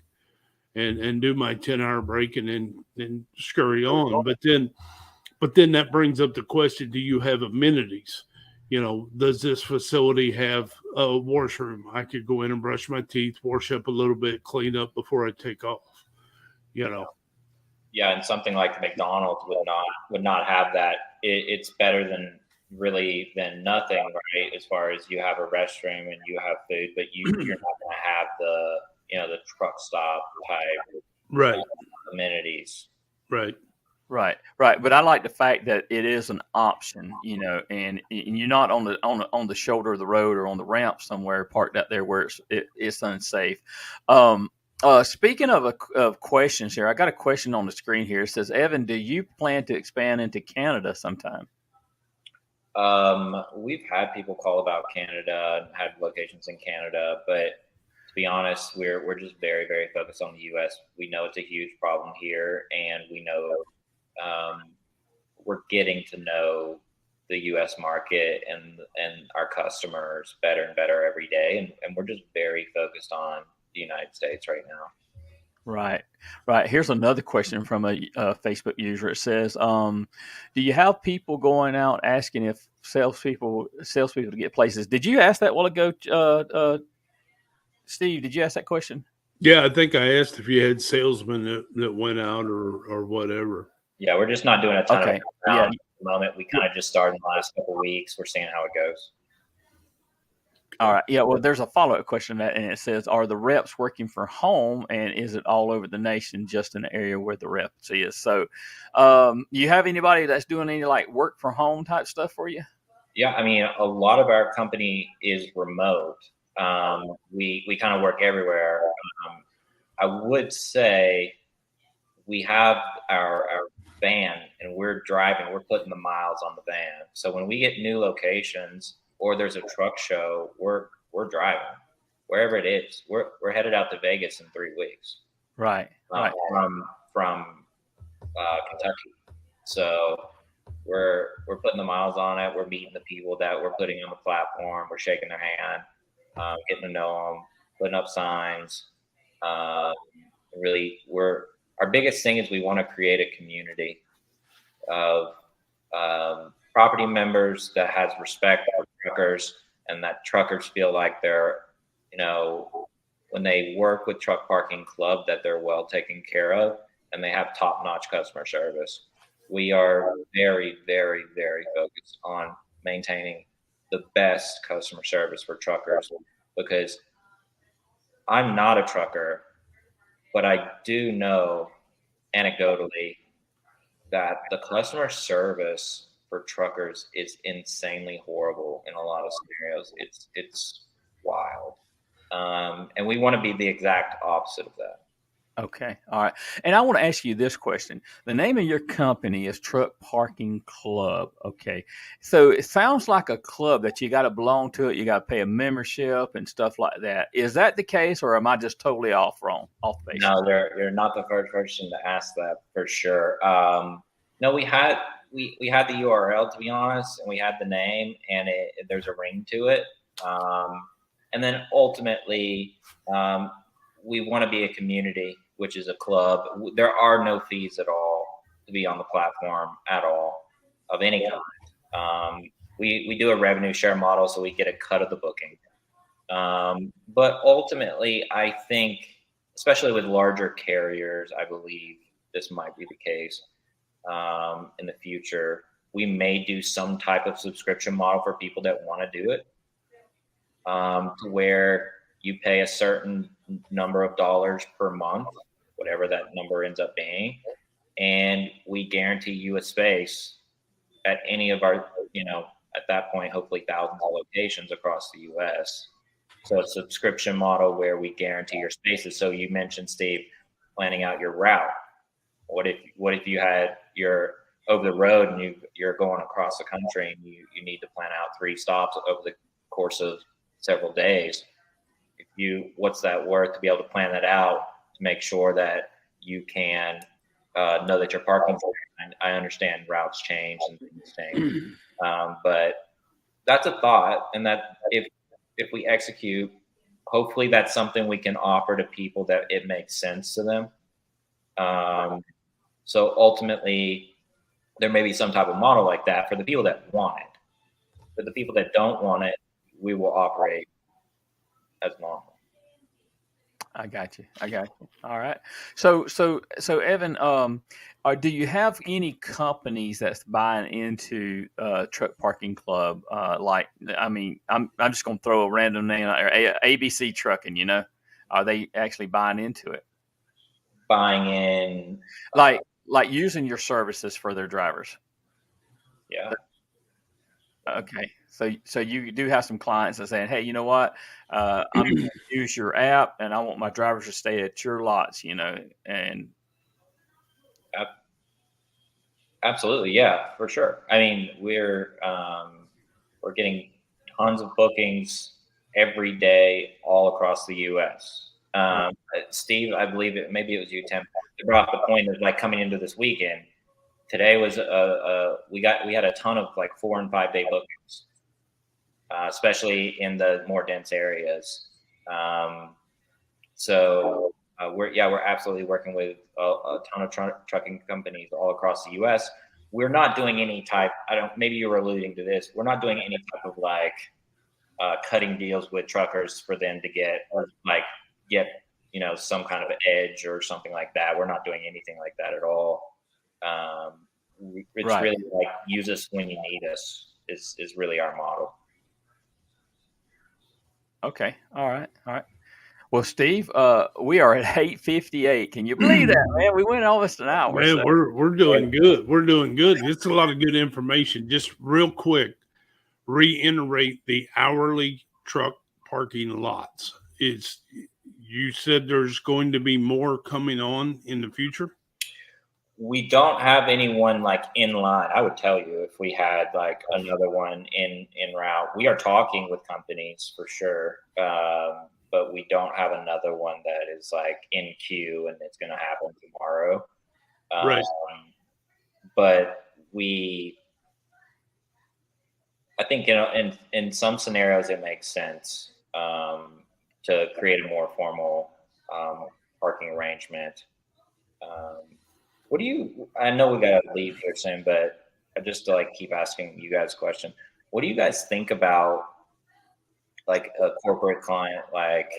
and do my 10-hour break and then scurry on. But then that brings up the question, do you have amenities? Does this facility have a washroom? I could go in and brush my teeth, wash up a little bit, clean up before I take off.
Yeah, and something like McDonald's would not have that. It's better than nothing, right? As far as you have a restroom and you have food, but you're not going to have the truck stop type amenities.
Right.
But I like the fact that it is an option, and you're not on the shoulder of the road or on the ramp somewhere parked out there where it's unsafe. Speaking of questions here, I got a question on the screen here. It says, Evan, do you plan to expand into Canada sometime?
We've had people call about Canada and had locations in Canada, but to be honest, we're just very, very focused on the U.S. We know it's a huge problem here, and we know we're getting to know the U.S. market and our customers better and better every day, and we're just very focused on the United States right now.
Right. Here's another question from a Facebook user. It says, "Do you have people going out asking if salespeople to get places?" Did you ask that a while ago, Steve? Did you ask that question?
Yeah, I think I asked if you had salesmen that went out or whatever.
Yeah, we're just not doing a ton of it
at
the moment. We kind of just started in the last couple of weeks. We're seeing how it goes.
All right. Yeah. Well, there's a follow-up question and it says, "Are the reps working from home, and is it all over the nation, just in the area where the reps is?" So, you have anybody that's doing any like work from home type stuff for you?
Yeah, I mean, a lot of our company is remote. We kind of work everywhere. I would say we have our van, and we're driving. We're putting the miles on the van. So when we get new locations, or there's a truck show, we're driving wherever it is. We're headed out to Vegas in 3 weeks.
Right.
From Kentucky. So we're putting the miles on it. We're meeting the people that we're putting on the platform. We're shaking their hand, getting to know them, putting up signs. Really, our biggest thing is we want to create a community of property members that has respect for truckers, and that truckers feel like they're, when they work with Truck Parking Club, that they're well taken care of and they have top-notch customer service. We are very, very, very focused on maintaining the best customer service for truckers, because I'm not a trucker, but I do know anecdotally that the customer service for truckers is insanely horrible in a lot of scenarios. It's wild. And we want to be the exact opposite of that.
Okay. All right. And I want to ask you this question. The name of your company is Truck Parking Club. Okay. So it sounds like a club that you got to belong to it. You got to pay a membership and stuff like that. Is that the case, or am I just totally off base?
No, you're not the first person to ask that for sure. No, we had the URL, to be honest, and we had the name, and there's a ring to it. And then ultimately, we want to be a community, which is a club. There are no fees at all to be on the platform at all of any kind. We do a revenue share model, so we get a cut of the booking. But ultimately, I think, especially with larger carriers, I believe this might be the case in the future. We may do some type of subscription model for people that want to do it, to where you pay a certain number of dollars per month, whatever that number ends up being, and we guarantee you a space at any of our, at that point, hopefully thousands of locations across the U.S. So a subscription model where we guarantee your spaces. So you mentioned, Steve, planning out your route. What if you had your over the road and you're going across the country and you need to plan out 3 stops over the course of several days? What's that worth to be able to plan that out to make sure that you can know that you're parking? I understand routes change and things change, but that's a thought, and that if we execute, hopefully that's something we can offer to people that it makes sense to them. So ultimately, there may be some type of model like that for the people that want it. For the people that don't want it, we will operate as normal.
I got you. All right. So Evan, do you have any companies that's buying into Truck Parking Club? I'm just going to throw a random name out there, ABC Trucking. Are they actually buying into it?
Buying in,
like using your services for their drivers.
Yeah.
Okay. So you do have some clients that are saying, hey, you know what? I'm going to use your app, and I want my drivers to stay at your lots, and.
Absolutely. Yeah, for sure. I mean, we're getting tons of bookings every day all across the U.S. Steve, I believe maybe it was you, Tim, that brought up the point of like coming into this weekend. Today was we had a ton of like 4 and 5 day bookings, especially in the more dense areas. So we're absolutely working with a ton of trucking companies all across the U.S. We're not doing any type. Maybe you were alluding to this. We're not doing any type of like cutting deals with truckers for them to get some kind of edge or something like that. We're not doing anything like that at all. It's
Right.
really like use us when you need us is really our model.
Okay. All right. Well, Steve, we are at 8:58. Can you believe that, man? We went almost an hour.
Man,
so.
we're doing good. We're doing good. It's a lot of good information. Just real quick, reiterate the hourly truck parking lots. You said there's going to be more coming on in the future?
We don't have anyone like in line. I would tell you if we had like another one in route. We are talking with companies for sure, but we don't have another one that is like in queue and it's going to happen tomorrow.
Right.
But I think in some scenarios it makes sense to create a more formal parking arrangement. I know we got to leave here soon, but I just to like keep asking you guys a question. What do you guys think about like a corporate client? Like,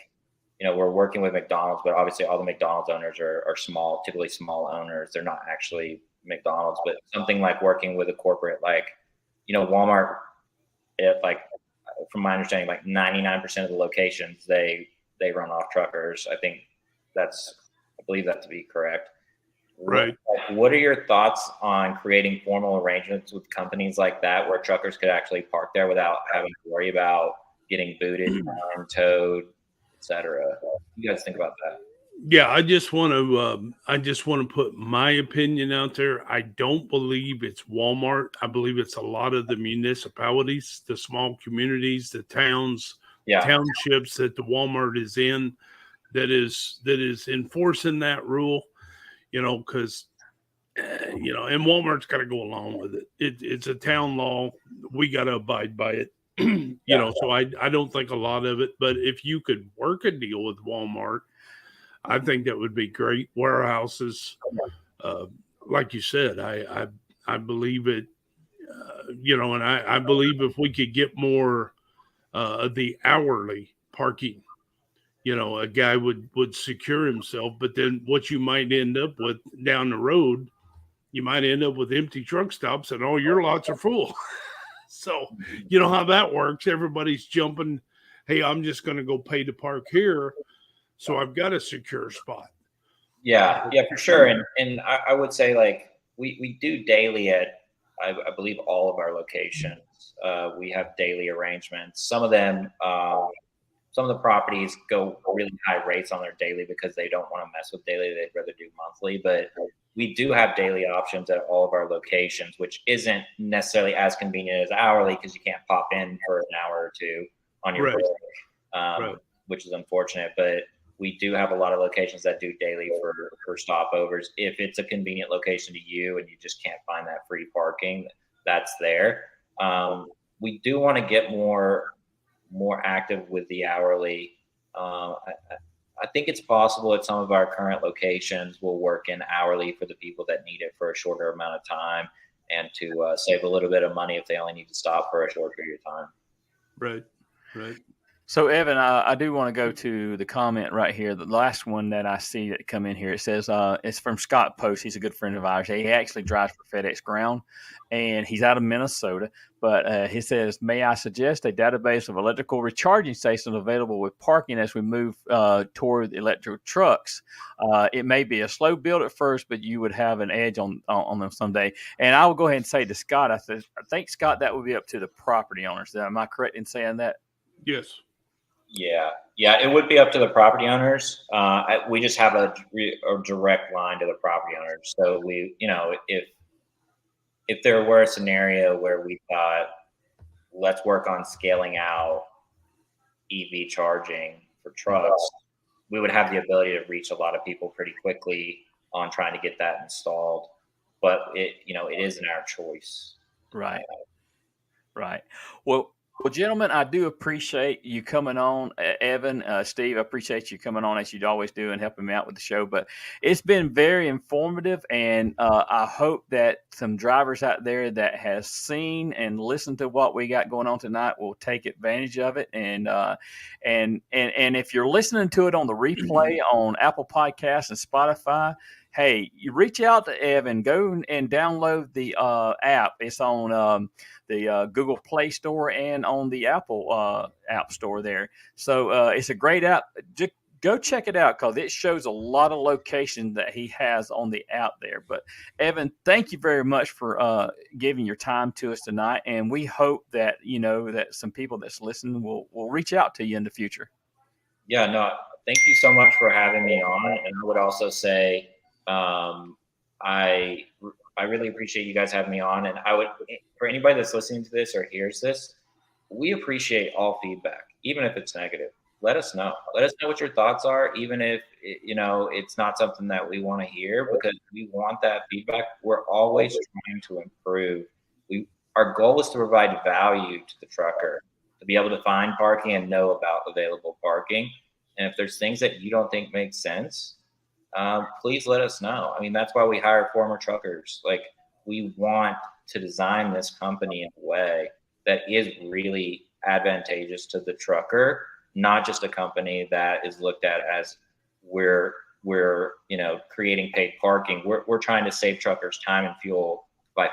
we're working with McDonald's, but obviously all the McDonald's owners are small, typically small owners. They're not actually McDonald's, but something like working with a corporate, like, Walmart, like from my understanding, like 99% of the locations, they run off truckers. I believe that to be correct.
Right.
What are your thoughts on creating formal arrangements with companies like that where truckers could actually park there without having to worry about getting booted, towed, etc.? What do you guys think about that?
Yeah, I just want to put my opinion out there. I don't believe it's Walmart. I believe it's a lot of the municipalities, the small communities, the towns, townships that the Walmart is in that is enforcing that rule. Because and Walmart's got to go along with it. It's a town law. We got to abide by it. So I don't think a lot of it. But if you could work a deal with Walmart, I think that would be great. Warehouses, like you said, I believe it. And I believe if we could get more of the hourly parking, a guy would secure himself. But then what you might end up with down the road, you might end up with empty truck stops and all your lots are full. So you know how that works. Everybody's jumping. Hey, I'm just going to go pay to park here. So I've got a secure spot.
Yeah, for sure. And I would say, like, we do daily at, I believe, all of our locations. We have daily arrangements. Some of them, some of the properties go really high rates on their daily because they don't want to mess with daily. They'd rather do monthly. But we do have daily options at all of our locations, which isn't necessarily as convenient as hourly because you can't pop in for an hour or two on your break, which is unfortunate. But we do have a lot of locations that do daily for stopovers. If it's a convenient location to you and you just can't find that free parking, that's there. We do want to get more active with the hourly. I think it's possible at some of our current locations we'll work in hourly for the people that need it for a shorter amount of time and to save a little bit of money if they only need to stop for a short period of time.
Right.
So, Evan, I do want to go to the comment right here. The last one that I see that come in here, it says it's from Scott Post. He's a good friend of ours. He actually drives for FedEx Ground, and he's out of Minnesota. But he says, may I suggest a database of electrical recharging stations available with parking as we move toward electric trucks? It may be a slow build at first, but you would have an edge on them someday. And I will go ahead and say to Scott, I think, Scott, that would be up to the property owners. Am I correct in saying that?
Yes.
Yeah, it would be up to the property owners. We just have a direct line to the property owners. So we, if there were a scenario where we thought, let's work on scaling out EV charging for trucks, we would have the ability to reach a lot of people pretty quickly on trying to get that installed. But it isn't our choice.
Right. Well, gentlemen, I do appreciate you coming on. Evan, Steve, I appreciate you coming on as you always do and helping me out with the show. But it's been very informative, and I hope that some drivers out there that has seen and listened to what we got going on tonight will take advantage of it. And if you're listening to it on the replay on Apple Podcasts and Spotify, hey, you reach out to Evan, go and download the app. It's on the Google Play Store and on the Apple App Store there. So it's a great app. Just go check it out because it shows a lot of locations that he has on the app there. But Evan, thank you very much for giving your time to us tonight. And we hope that, that some people that's listening will reach out to you in the future.
Yeah, no, thank you so much for having me on. And I would also say, I really appreciate you guys having me on. And I would, for anybody that's listening to this or hears this, we appreciate all feedback, even if it's negative. Let us know. Let us know what your thoughts are, even if it's not something that we want to hear, because we want that feedback. We're always trying to improve. Our goal is to provide value to the trucker, to be able to find parking and know about available parking. And if there's things that you don't think make sense, please let us know. I mean, that's why we hire former truckers. Like, we want to design this company in a way that is really advantageous to the trucker, not just a company that is looked at as we're creating paid parking. We're trying to save truckers time and fuel by